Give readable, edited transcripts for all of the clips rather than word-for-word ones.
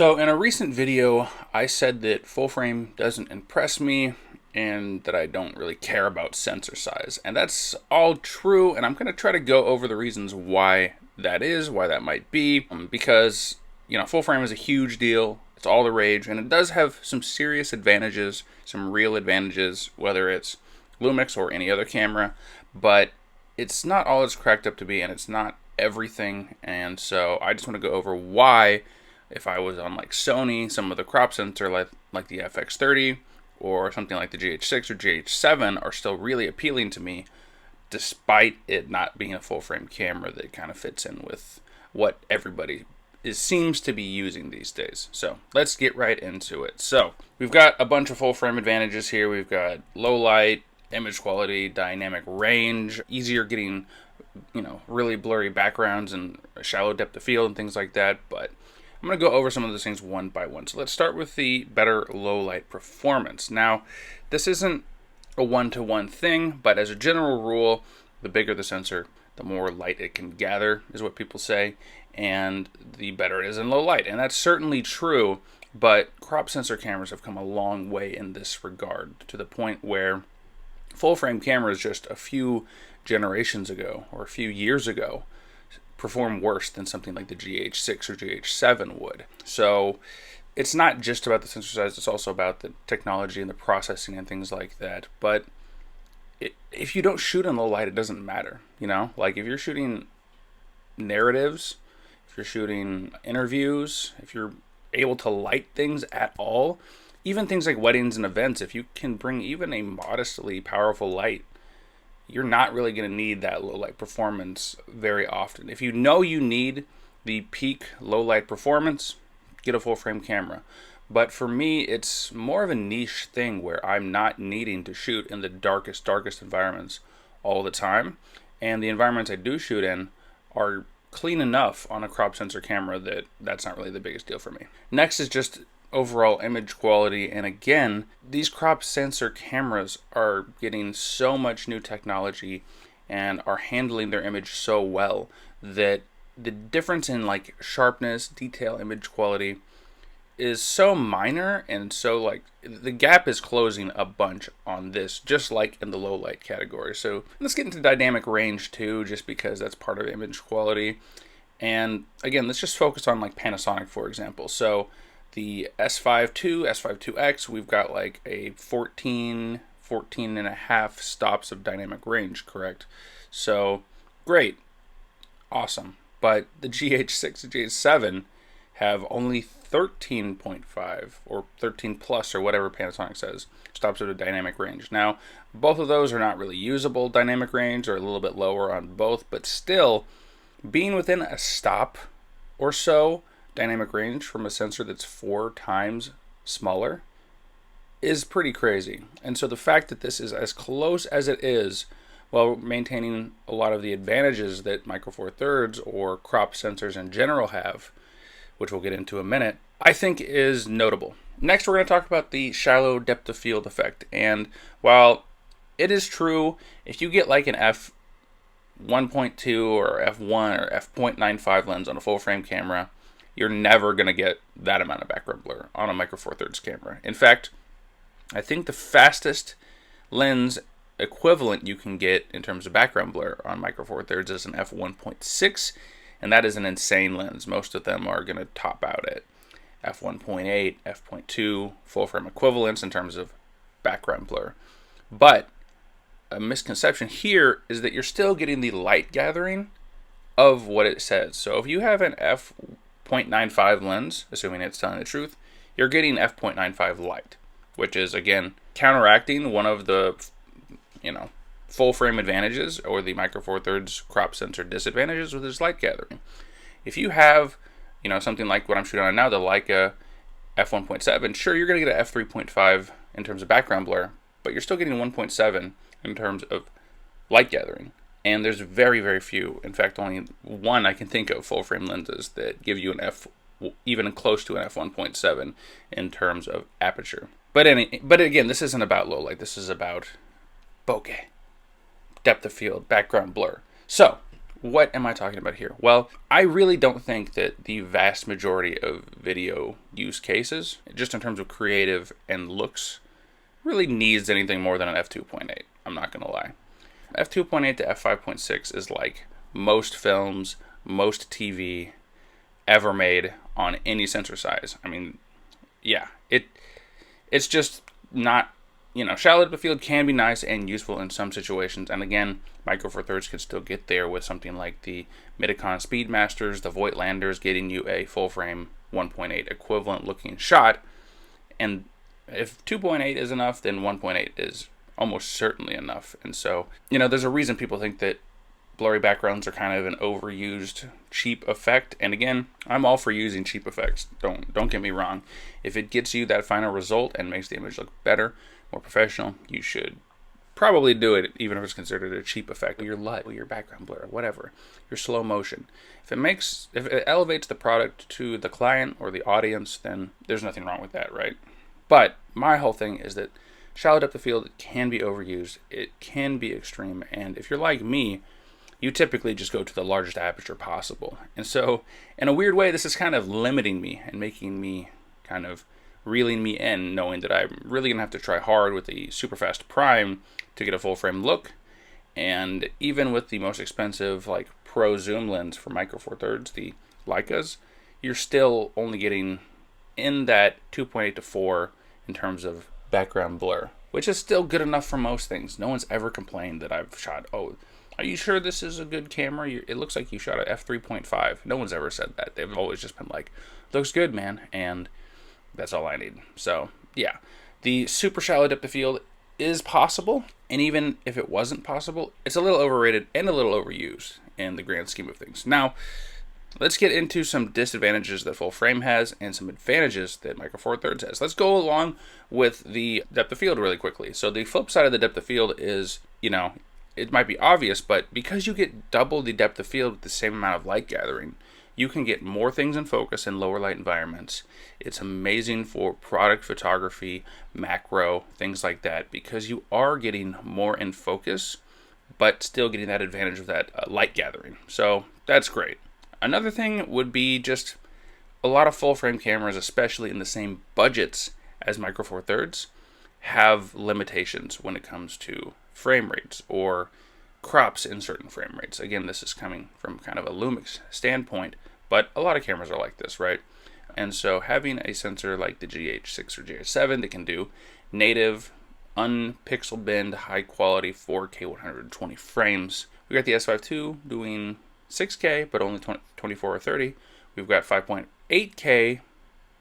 So in a recent video, I said that full frame doesn't impress me and that I don't really care about sensor size. And that's all true, and I'm going to try to go over the reasons why that is, why that might be, because, full frame is a huge deal. It's all the rage, and it does have some serious advantages, some real advantages, whether it's Lumix or any other camera, but it's not all it's cracked up to be, and it's not everything. And so I just want to go over why, if I was on like Sony, some of the crop sensor like the FX30 or something like the GH6 or GH7 are still really appealing to me, despite it not being a full frame camera that kind of fits in with what everybody seems to be using these days. So let's get right into it. So we've got a bunch of full frame advantages here. We've got low light, image quality, dynamic range, easier getting, really blurry backgrounds and a shallow depth of field and things like that. But I'm going to go over some of those things one by one. So let's start with the better low light performance. Now, this isn't a one-to-one thing, but as a general rule, the bigger the sensor, the more light it can gather, is what people say, and the better it is in low light. And that's certainly true, but crop sensor cameras have come a long way in this regard, to the point where full frame cameras just a few generations ago, or a few years ago, perform worse than something like the GH6 or GH7 would. So it's not just about the sensor size, it's also about the technology and the processing and things like that. But if you don't shoot in low light, it doesn't matter, Like if you're shooting narratives, if you're shooting interviews, if you're able to light things at all, even things like weddings and events, if you can bring even a modestly powerful light, you're not really going to need that low light performance very often. If you know you need the peak low light performance, get a full frame camera. But for me, it's more of a niche thing where I'm not needing to shoot in the darkest environments all the time. And the environments I do shoot in are clean enough on a crop sensor camera that that's not really the biggest deal for me. Next is just overall image quality, and again, these crop sensor cameras are getting so much new technology and are handling their image so well that the difference in like sharpness, detail, image quality is so minor, and so the gap is closing a bunch on this, just like in the low light category. So let's get into dynamic range too, just because that's part of image quality. And again, let's just focus on like Panasonic, for example. So the S5 II, S5 IIX, we've got like a 14 and a half stops of dynamic range, correct? So great, awesome. But the GH6 and GH7 have only 13.5 or 13 plus or whatever Panasonic says stops at a dynamic range. Now, both of those are not really usable dynamic range, or a little bit lower on both, but still being within a stop or so dynamic range from a sensor that's 4 times smaller is pretty crazy. And so the fact that this is as close as it is, while maintaining a lot of the advantages that Micro Four Thirds or crop sensors in general have, which we'll get into in a minute, I think is notable. Next, we're going to talk about the shallow depth of field effect. And while it is true, if you get like an f1.2 or f1 or f.95 lens on a full frame camera, you're never going to get that amount of background blur on a Micro Four Thirds camera. In fact, I think the fastest lens equivalent you can get in terms of background blur on Micro Four Thirds is an f1.6, and that is an insane lens. Most of them are going to top out at f1.8, f.2 full frame equivalents in terms of background blur. But a misconception here is that you're still getting the light gathering of what it says. So if you have an f.95 lens, assuming it's telling the truth, you're getting f.95 light, which is again counteracting one of the full frame advantages, or the Micro Four Thirds crop sensor disadvantages, with its light gathering. If you have something like what I'm shooting on now, the Leica f1.7, sure, you're going to get an f3.5 in terms of background blur, but you're still getting 1.7 in terms of light gathering. And there's very, very few, in fact only one I can think of, full frame lenses that give you an even close to an f1.7 in terms of aperture. But again, this isn't about low light, this is about bokeh, depth of field, background blur. So what am I talking about here? Well, I really don't think that the vast majority of video use cases, just in terms of creative and looks, really needs anything more than an f2.8. I'm not going to lie. f2.8 to f5.6 is like most films, most TV ever made on any sensor size. I mean, yeah, it's just not, shallow depth of field can be nice and useful in some situations. And again, Micro Four Thirds can still get there with something like the Midicon Speedmasters, the Voigtlanders, getting you a full frame 1.8 equivalent looking shot. And if 2.8 is enough, then 1.8 is almost certainly enough. And so, there's a reason people think that blurry backgrounds are kind of an overused cheap effect. And again, I'm all for using cheap effects. Don't get me wrong. If it gets you that final result and makes the image look better, more professional, you should probably do it, even if it's considered a cheap effect. Your LUT, your background blur, whatever, your slow motion. If it elevates the product to the client or the audience, then there's nothing wrong with that, right? But my whole thing is that shallow depth of field can be overused. It can be extreme. And if you're like me, you typically just go to the largest aperture possible. And so, in a weird way, this is kind of limiting me and making me kind of reeling me in, knowing that I'm really going to have to try hard with the super fast prime to get a full frame look. And even with the most expensive like pro zoom lens for Micro Four Thirds, the Leicas, you're still only getting in that 2.8 to 4 in terms of background blur, which is still good enough for most things. No one's ever complained that I've shot, oh, are you sure this is a good camera? It looks like you shot at f3.5. No one's ever said that. They've always just been like, looks good, man. And that's all I need. So, yeah. The super shallow depth of field is possible. And even if it wasn't possible, it's a little overrated and a little overused in the grand scheme of things. Now, let's get into some disadvantages that full frame has and some advantages that Micro Four Thirds has. Let's go along with the depth of field really quickly. So the flip side of the depth of field is, it might be obvious, but because you get double the depth of field with the same amount of light gathering, you can get more things in focus in lower light environments. It's amazing for product photography, macro, things like that, because you are getting more in focus, but still getting that advantage of that light gathering. So that's great. Another thing would be just a lot of full frame cameras, especially in the same budgets as Micro Four Thirds, have limitations when it comes to frame rates or crops in certain frame rates. Again, this is coming from kind of a Lumix standpoint, but a lot of cameras are like this, right? And so having a sensor like the GH6 or GH7 that can do native, unpixel bend, high quality 4K 120 frames. We got the S5 II doing 6K, but only 24 or 30. We've got 5.8K,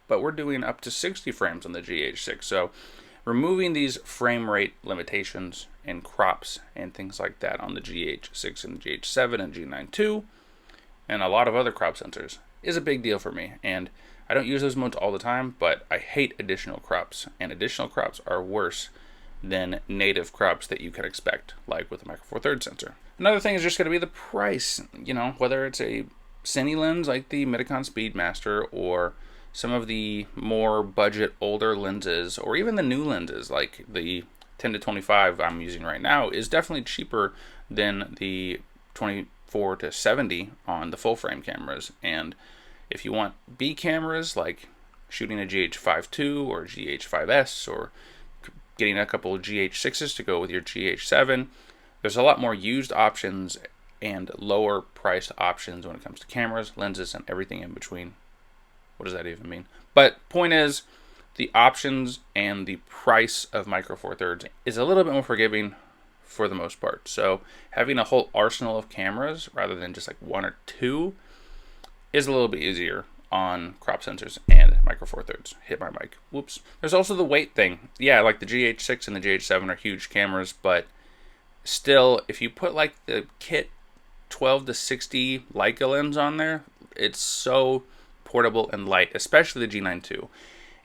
but we're doing up to 60 frames on the GH6. So removing these frame rate limitations and crops and things like that on the GH6 and GH7 and G9 II and a lot of other crop sensors is a big deal for me. And I don't use those modes all the time, but I hate additional crops, and additional crops are worse than native crops that you can expect, like with the Micro Four Thirds sensor. Another thing is just going to be the price, whether it's a cine lens like the Midicon Speedmaster or some of the more budget older lenses, or even the new lenses like the 10 to 25 I'm using right now, is definitely cheaper than the 24 to 70 on the full frame cameras. And if you want B cameras like shooting a GH5 II or GH5S or getting a couple of GH6s to go with your GH7, there's a lot more used options and lower priced options when it comes to cameras, lenses, and everything in between. What does that even mean? But point is, the options and the price of Micro Four Thirds is a little bit more forgiving for the most part. So having a whole arsenal of cameras rather than just like one or two is a little bit easier on crop sensors and Micro Four Thirds. Hit my mic. Whoops. There's also the weight thing. Yeah, like the GH6 and the GH7 are huge cameras, but still, if you put like the kit 12 to 60 Leica lens on there, it's so portable and light, especially the G9 II.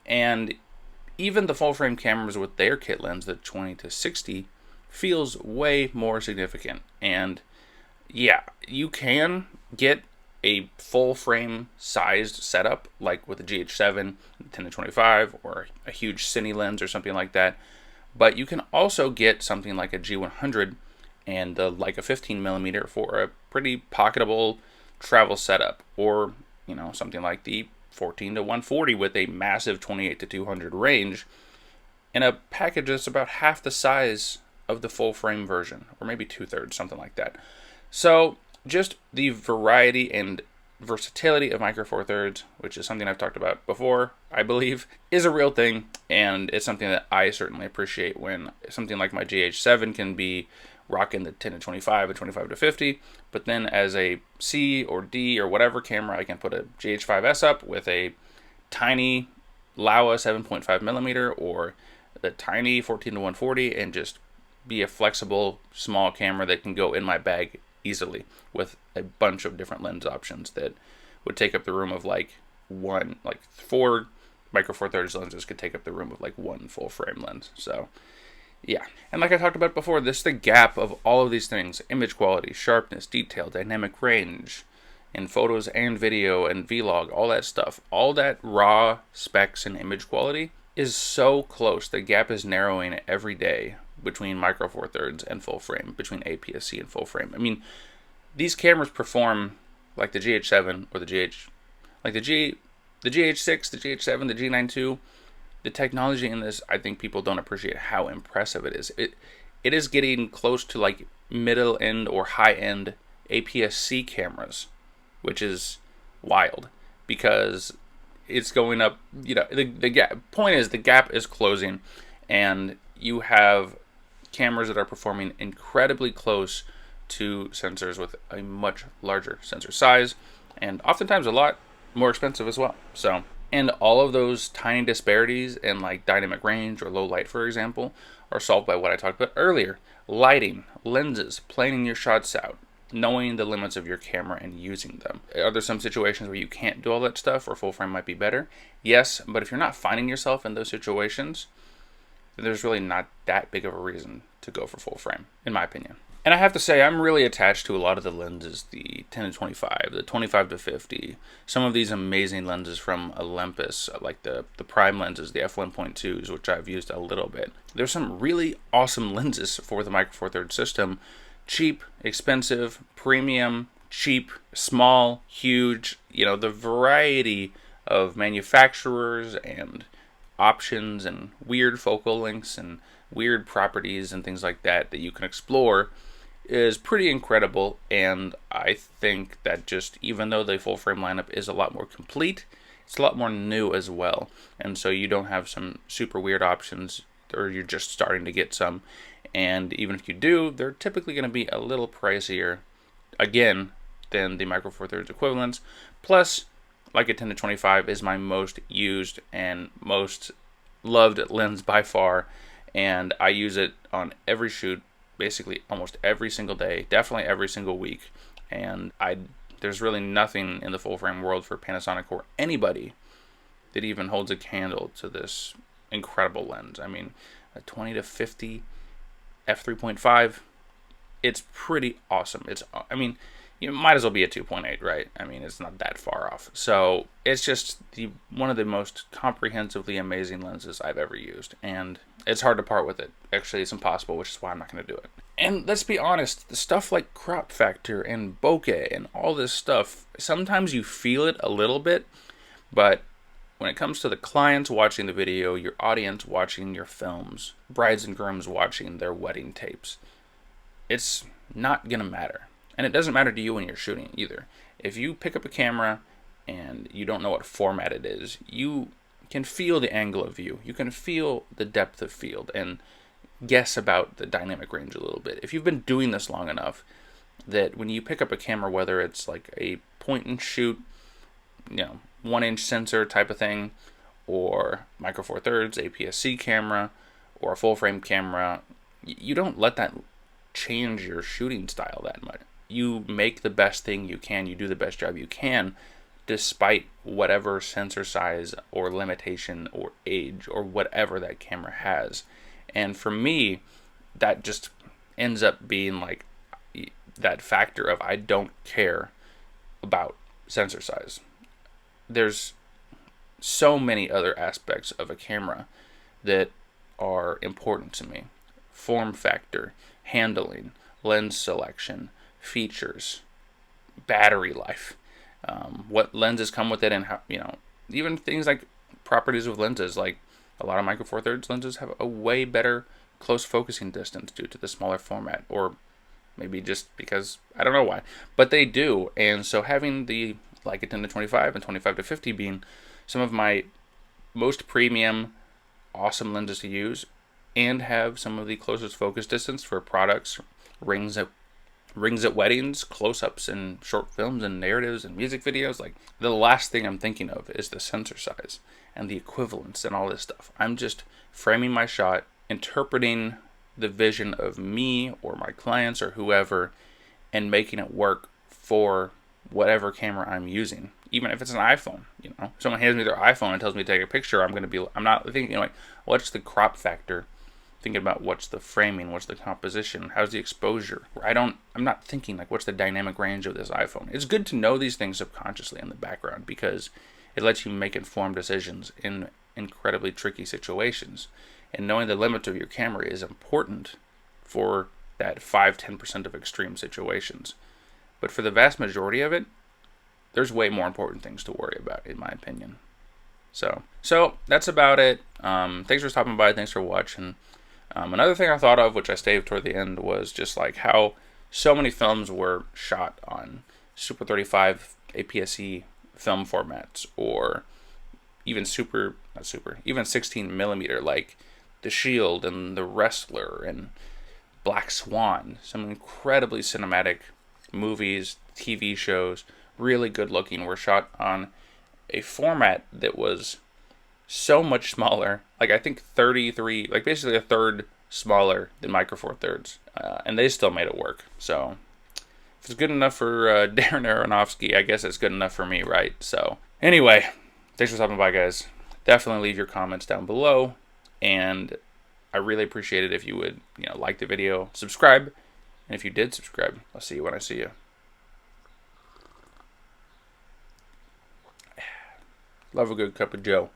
And even the full frame cameras with their kit lens, the 20 to 60, feels way more significant. And yeah, you can get a full frame sized setup like with the GH7, 10 to 25, or a huge cine lens or something like that. But you can also get something like a G100 and the Leica 15mm for a pretty pocketable travel setup, or something like the 14 to 140 with a massive 28 to 200 range in a package that's about half the size of the full frame version, or maybe 2/3, something like that. So just the variety and versatility of Micro Four Thirds, which is something I've talked about before, I believe, is a real thing, and it's something that I certainly appreciate when something like my GH7 can be rocking the 10 to 25 and 25 to 50, but then as a C or D or whatever camera, I can put a GH5S up with a tiny Laowa 7.5 millimeter or the tiny 14 to 140 and just be a flexible small camera that can go in my bag easily with a bunch of different lens options that would take up the room of four Micro Four Thirds lenses could take up the room of like one full frame lens. So yeah, and like I talked about before, this is the gap of all of these things: image quality, sharpness, detail, dynamic range in photos and video and vlog, all that stuff, all that raw specs and image quality is so close. The gap is narrowing every day between Micro Four Thirds and full frame, between APS-C and full frame. I mean, these cameras perform like the GH7 or the GH6, the GH7, the G9 II. The technology in this, I think people don't appreciate how impressive it is. It is getting close to like middle end or high end APS-C cameras, which is wild because it's going up. The gap. Point is, the gap is closing, and you have cameras that are performing incredibly close to sensors with a much larger sensor size, and oftentimes a lot more expensive as well. So, and all of those tiny disparities in like dynamic range or low light, for example, are solved by what I talked about earlier: lighting, lenses, planning your shots out, knowing the limits of your camera and using them. Are there some situations where you can't do all that stuff or full frame might be better? Yes, but if you're not finding yourself in those situations, then there's really not that big of a reason to go for full frame, in my opinion. And I have to say, I'm really attached to a lot of the lenses, the 10 to 25, the 25 to 50, some of these amazing lenses from Olympus, like the prime lenses, the f1.2s, which I've used a little bit. There's some really awesome lenses for the Micro Four Thirds system. Cheap, expensive, premium, cheap, small, huge, the variety of manufacturers and options and weird focal lengths and weird properties and things like that you can explore is pretty incredible. And I think that just, even though the full frame lineup is a lot more complete, it's a lot more new as well, and so you don't have some super weird options, or you're just starting to get some, and even if you do, they're typically going to be a little pricier again than the Micro Four Thirds equivalents. Plus, like a 10 to 25 is my most used and most loved lens by far, and I use it on every shoot, basically almost every single day, definitely every single week. And there's really nothing in the full frame world for Panasonic or anybody that even holds a candle to this incredible lens. I mean, a 20 to 50 f3.5, it's pretty awesome. You might as well be a 2.8, right? I mean, it's not that far off. So it's just one of the most comprehensively amazing lenses I've ever used, and it's hard to part with it. Actually, it's impossible, which is why I'm not going to do it. And let's be honest, the stuff like crop factor and bokeh and all this stuff, sometimes you feel it a little bit, but when it comes to the clients watching the video, your audience watching your films, brides and grooms watching their wedding tapes, it's not going to matter. And it doesn't matter to you when you're shooting either. If you pick up a camera and you don't know what format it is, you can feel the angle of view. You can feel the depth of field and guess about the dynamic range a little bit. If you've been doing this long enough, that when you pick up a camera, whether it's like a point and shoot, 1-inch sensor type of thing, or Micro Four Thirds, APS-C camera, or a full frame camera, you don't let that change your shooting style that much. You make the best thing you can, you do the best job you can, despite whatever sensor size or limitation or age or whatever that camera has. And for me, that just ends up being like that factor of I don't care about sensor size. There's so many other aspects of a camera that are important to me. Form factor, handling, lens selection, features, battery life, what lenses come with it, and how, even things like properties of lenses. Like a lot of micro four thirds lenses have a way better close focusing distance due to the smaller format, or maybe just because I don't know why, but they do. And so having the Leica 10 to 25 and 25 to 50 being some of my most premium, awesome lenses to use, and have some of the closest focus distance for products, rings at weddings, close-ups in short films and narratives and music videos. Like, the last thing I'm thinking of is the sensor size and the equivalence and all this stuff. I'm just framing my shot, interpreting the vision of me or my clients or whoever, and making it work for whatever camera I'm using. Even if it's an iPhone, if someone hands me their iPhone and tells me to take a picture, I'm not thinking like, what's the crop factor? Thinking about what's the framing, what's the composition, how's the exposure. I'm not thinking like, what's the dynamic range of this iPhone. It's good to know these things subconsciously in the background, because it lets you make informed decisions in incredibly tricky situations. And knowing the limits of your camera is important for that 5-10% of extreme situations. But for the vast majority of it, there's way more important things to worry about, in my opinion. So that's about it. Thanks for stopping by. Thanks for watching. Another thing I thought of, which I saved toward the end, was just like how so many films were shot on Super 35 APS-C film formats, or even even 16 millimeter, like The Shield and The Wrestler and Black Swan. Some incredibly cinematic movies, TV shows, really good looking, were shot on a format that was so much smaller, like I think 33, like basically a third smaller than micro four thirds, and they still made it work. So if it's good enough for Darren Aronofsky, I guess it's good enough for me, right? So anyway, thanks for stopping by, guys. Definitely leave your comments down below, and I really appreciate it if you would, like the video, subscribe, and if you did subscribe, I'll see you when I see you. Love a good cup of joe.